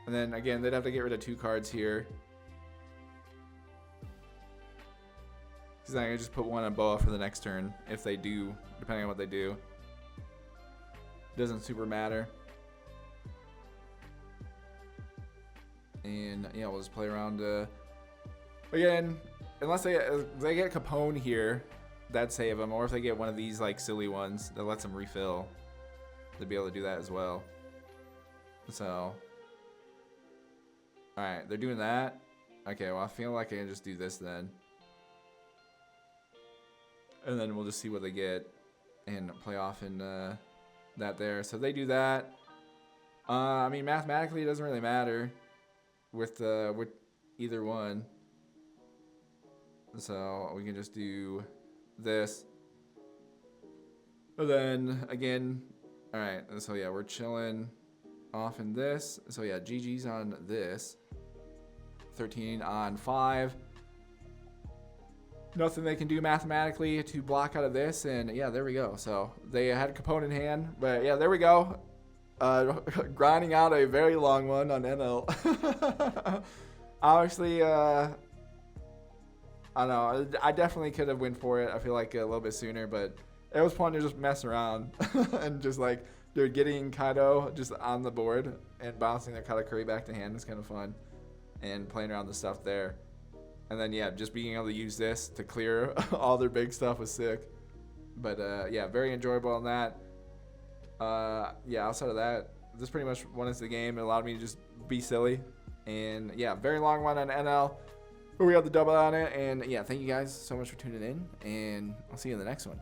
Speaker 1: And then, again, they'd have to get rid of 2 cards here. Because I can just put 1 on Boa for the next turn. If they do, depending on what they do. Doesn't super matter. And, yeah, we'll just play around. Again, unless they get Capone here, that'd save them. Or if they get one of these, like, silly ones that lets them refill, they'd be able to do that as well. So... Alright, they're doing that. Okay, well, I feel like I can just do this then. And then we'll just see what they get and play off in that there. So they do that. I mean, mathematically, it doesn't really matter with either one. So we can just do this. And then, again, alright, so yeah, we're chilling off in this. So yeah, GG's on this. 13 on 5. Nothing they can do mathematically to block out of this, and yeah, there we go. So they had Capone in hand, but yeah, there we go. Grinding out a very long one on Enel. Obviously, I don't know. I definitely could have went for it. I feel like a little bit sooner, but it was fun to just mess around and just like, dude, getting Kaido just on the board and bouncing their Katakuri back to hand is kind of fun. And playing around the stuff there. And then, yeah, just being able to use this to clear all their big stuff was sick. But, yeah, very enjoyable on that. Yeah, outside of that, this pretty much won us the game. It allowed me to just be silly. And, yeah, very long one on NL. But we got the double on it. And, yeah, thank you guys so much for tuning in. And I'll see you in the next one.